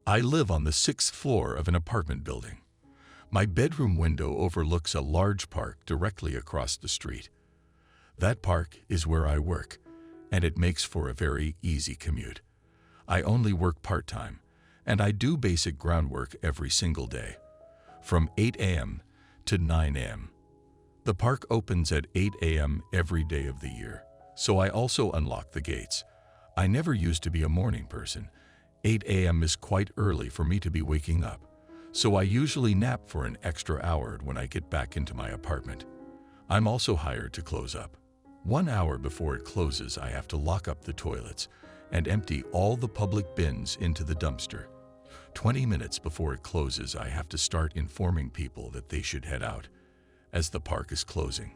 I live on the 6th floor of an apartment building. My bedroom window overlooks a large park directly across the street. That park is where I work, and it makes for a very easy commute. I only work part-time, and I do basic groundwork every single day, from 8 a.m. to 9 a.m. The park opens at 8 a.m. every day of the year, so I also unlock the gates. I never used to be a morning person. 8 a.m. is quite early for me to be waking up, so I usually nap for an extra hour when I get back into my apartment. I'm also hired to close up. 1 hour before it closes, I have to lock up the toilets and empty all the public bins into the dumpster. 20 minutes before it closes, I have to start informing people that they should head out, as the park is closing.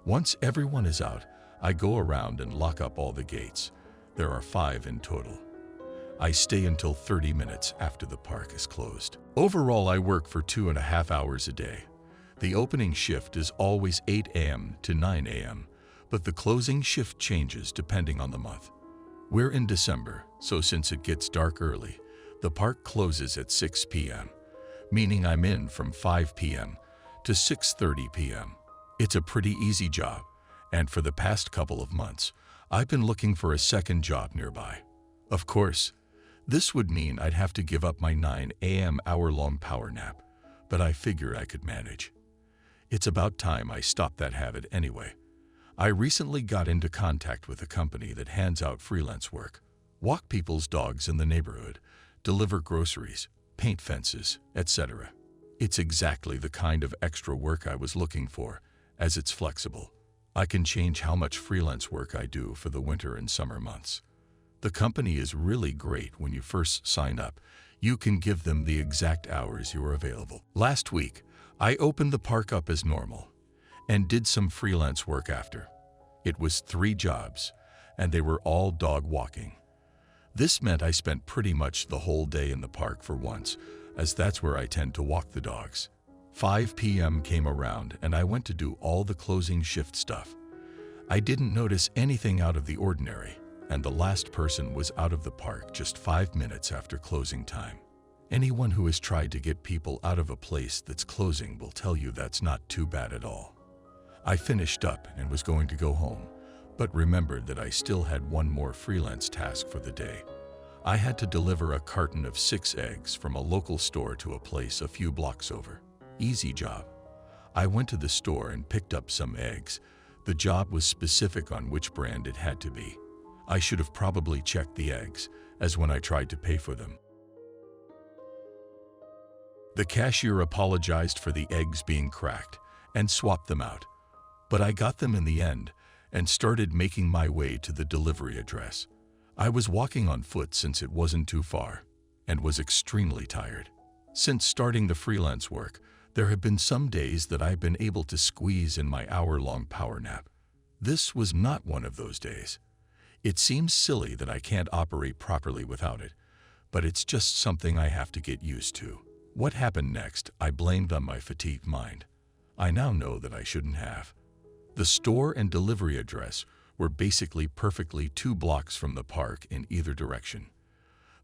Once everyone is out, I go around and lock up all the gates. There are 5 in total. I stay until 30 minutes after the park is closed. Overall, I work for 2.5 hours a day. The opening shift is always 8 a.m. to 9 a.m., but the closing shift changes depending on the month. We're in December, so since it gets dark early, the park closes at 6 p.m., meaning I'm in from 5 p.m. to 6:30 p.m. It's a pretty easy job, and for the past couple of months, I've been looking for a second job nearby. Of course, this would mean I'd have to give up my 9 a.m. hour-long power nap, but I figure I could manage. It's about time I stopped that habit anyway. I recently got into contact with a company that hands out freelance work, walk people's dogs in the neighborhood, deliver groceries, paint fences, etc. It's exactly the kind of extra work I was looking for, as it's flexible. I can change how much freelance work I do for the winter and summer months. The company is really great when you first sign up. You can give them the exact hours you are available. Last week, I opened the park up as normal and did some freelance work after. It was 3 jobs, and they were all dog walking. This meant I spent pretty much the whole day in the park for once, as that's where I tend to walk the dogs. 5 p.m. came around, and I went to do all the closing shift stuff. I didn't notice anything out of the ordinary, and the last person was out of the park just 5 minutes after closing time. Anyone who has tried to get people out of a place that's closing will tell you that's not too bad at all. I finished up and was going to go home, but remembered that I still had one more freelance task for the day. I had to deliver a carton of 6 eggs from a local store to a place a few blocks over. Easy job. I went to the store and picked up some eggs. The job was specific on which brand it had to be. I should have probably checked the eggs, as when I tried to pay for them, the cashier apologized for the eggs being cracked and swapped them out. But I got them in the end and started making my way to the delivery address. I was walking on foot since it wasn't too far and was extremely tired. Since starting the freelance work, there have been some days that I've been able to squeeze in my hour-long power nap. This was not one of those days. It seems silly that I can't operate properly without it, but it's just something I have to get used to. What happened next, I blamed on my fatigued mind. I now know that I shouldn't have. The store and delivery address were basically perfectly 2 blocks from the park in either direction.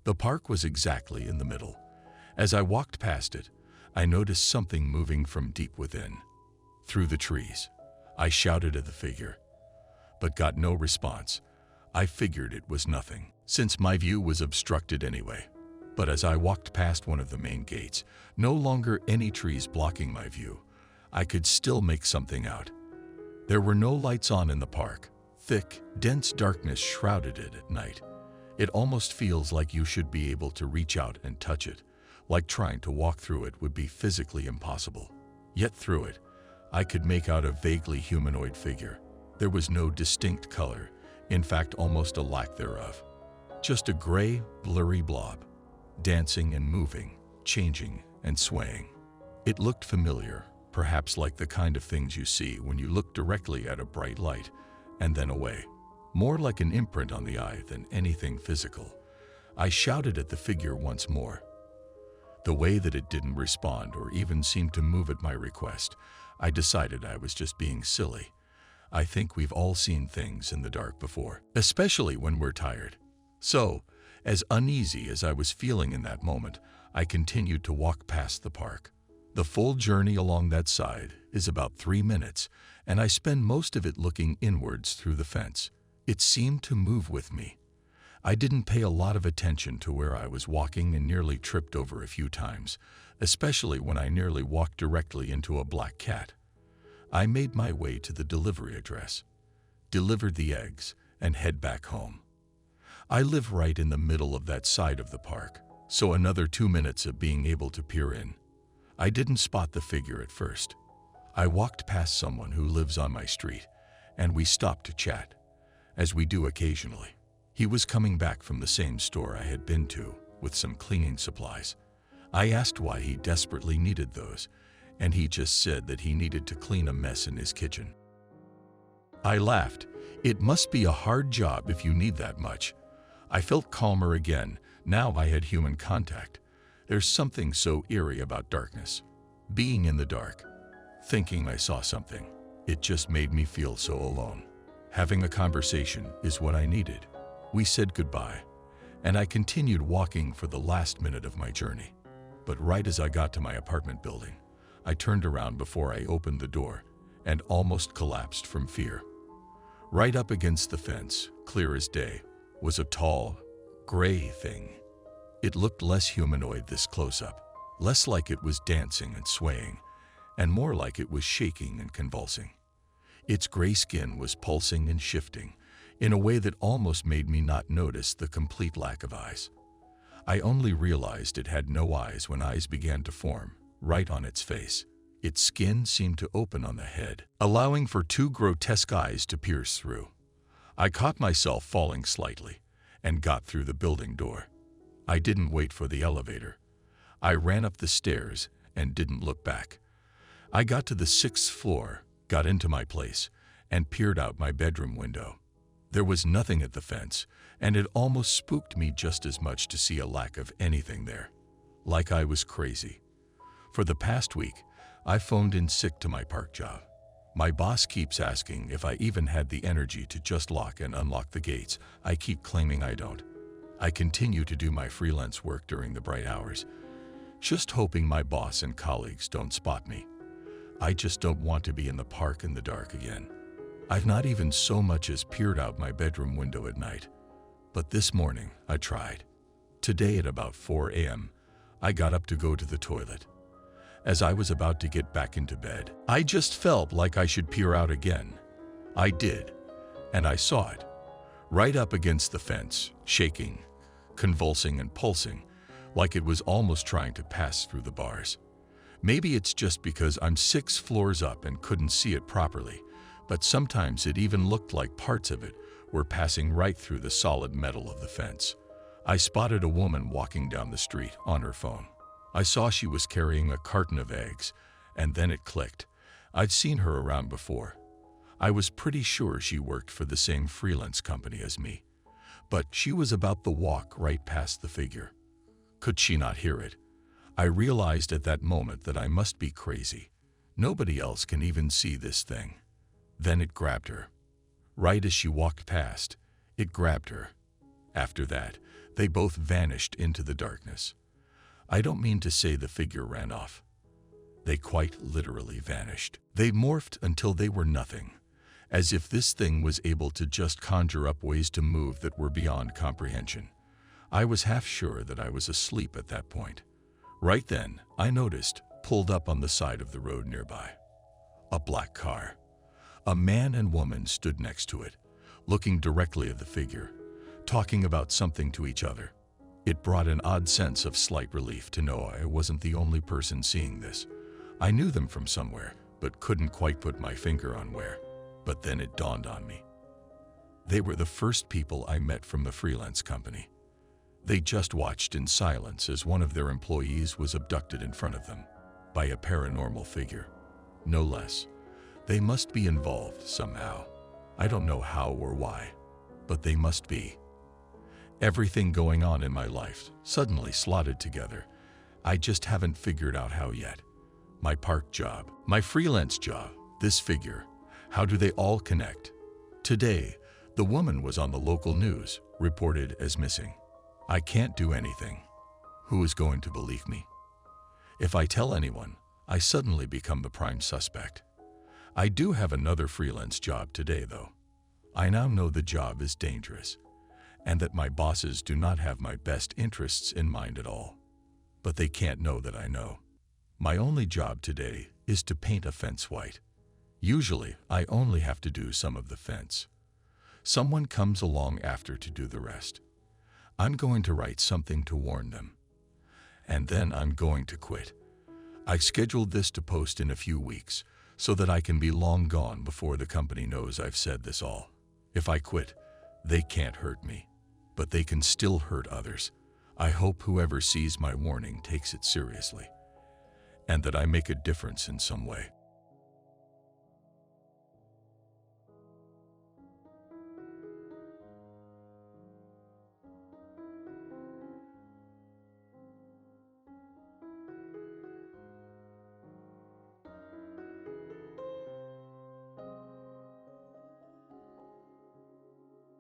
The park was exactly in the middle. As I walked past it, I noticed something moving from deep within. Through the trees, I shouted at the figure, but got no response. I figured it was nothing, since my view was obstructed anyway. But as I walked past one of the main gates, no longer any trees blocking my view, I could still make something out. There were no lights on in the park. Thick, dense darkness shrouded it at night. It almost feels like you should be able to reach out and touch it, like trying to walk through it would be physically impossible. Yet through it, I could make out a vaguely humanoid figure. There was no distinct color, in fact almost a lack thereof. Just a gray, blurry blob, dancing and moving, changing and swaying. It looked familiar, perhaps like the kind of things you see when you look directly at a bright light and then away. More like an imprint on the eye than anything physical. I shouted at the figure once more. The way that it didn't respond or even seem to move at my request, I decided I was just being silly. I think we've all seen things in the dark before, especially when we're tired. So, As uneasy as I was feeling in that moment, I continued to walk past the park. The full journey along that side is about 3 minutes, and I spend most of it looking inwards through the fence. It seemed to move with me. I didn't pay a lot of attention to where I was walking and nearly tripped over a few times, especially when I nearly walked directly into a black cat. I made my way to the delivery address, delivered the eggs, and head back home. I live right in the middle of that side of the park, so another 2 minutes of being able to peer in. I didn't spot the figure at first. I walked past someone who lives on my street, and we stopped to chat, as we do occasionally. He was coming back from the same store I had been to with some cleaning supplies. I asked why he desperately needed those, and he just said that he needed to clean a mess in his kitchen. I laughed. It must be a hard job if you need that much. I felt calmer again. Now I had human contact. There's something so eerie about darkness. Being in the dark, thinking I saw something, it just made me feel so alone. Having a conversation is what I needed. We said goodbye, and I continued walking for the last minute of my journey. But right as I got to my apartment building, I turned around before I opened the door and almost collapsed from fear. Right up against the fence, clear as day, was a tall, gray thing. It looked less humanoid this close-up, less like it was dancing and swaying, and more like it was shaking and convulsing. Its gray skin was pulsing and shifting in a way that almost made me not notice the complete lack of eyes. I only realized it had no eyes when eyes began to form right on its face. Its skin seemed to open on the head, allowing for 2 grotesque eyes to pierce through. I caught myself falling slightly and got through the building door. I didn't wait for the elevator. I ran up the stairs and didn't look back. I got to the 6th floor, got into my place, and peered out my bedroom window. There was nothing at the fence, and it almost spooked me just as much to see a lack of anything there. Like I was crazy. For the past week, I phoned in sick to my park job. My boss keeps asking if I even had the energy to just lock and unlock the gates. I keep claiming I don't. I continue to do my freelance work during the bright hours, just hoping my boss and colleagues don't spot me. I just don't want to be in the park in the dark again. I've not even so much as peered out my bedroom window at night. But this morning, I tried. Today at about 4 a.m., I got up to go to the toilet. As I was about to get back into bed, I just felt like I should peer out again. I did, and I saw it, right up against the fence, shaking, convulsing and pulsing, like it was almost trying to pass through the bars. Maybe it's just because I'm 6 floors up and couldn't see it properly, but sometimes it even looked like parts of it were passing right through the solid metal of the fence. I spotted a woman walking down the street on her phone. I saw she was carrying a carton of eggs, and then it clicked. I'd seen her around before. I was pretty sure she worked for the same freelance company as me, but she was about to walk right past the figure. Could she not hear it? I realized at that moment that I must be crazy. Nobody else can even see this thing. Then it grabbed her. Right as she walked past, it grabbed her. After that, they both vanished into the darkness. I don't mean to say the figure ran off. They quite literally vanished. They morphed until they were nothing, as if this thing was able to just conjure up ways to move that were beyond comprehension. I was half sure that I was asleep at that point. Right then, I noticed, pulled up on the side of the road nearby, a black car. A man and woman stood next to it, looking directly at the figure, talking about something to each other. It brought an odd sense of slight relief to know I wasn't the only person seeing this. I knew them from somewhere, but couldn't quite put my finger on where. But then it dawned on me. They were the first people I met from the freelance company. They just watched in silence as one of their employees was abducted in front of them by a paranormal figure, no less. They must be involved somehow. I don't know how or why, but they must be. Everything going on in my life suddenly slotted together. I just haven't figured out how yet. My park job, my freelance job, this figure. How do they all connect? Today, the woman was on the local news, reported as missing. I can't do anything. Who is going to believe me? If I tell anyone, I suddenly become the prime suspect. I do have another freelance job today, though. I now know the job is dangerous, and that my bosses do not have my best interests in mind at all. But they can't know that I know. My only job today is to paint a fence white. Usually, I only have to do some of the fence. Someone comes along after to do the rest. I'm going to write something to warn them. And then I'm going to quit. I scheduled this to post in a few weeks so that I can be long gone before the company knows I've said this all. If I quit, they can't hurt me, but they can still hurt others. I hope whoever sees my warning takes it seriously, and that I make a difference in some way.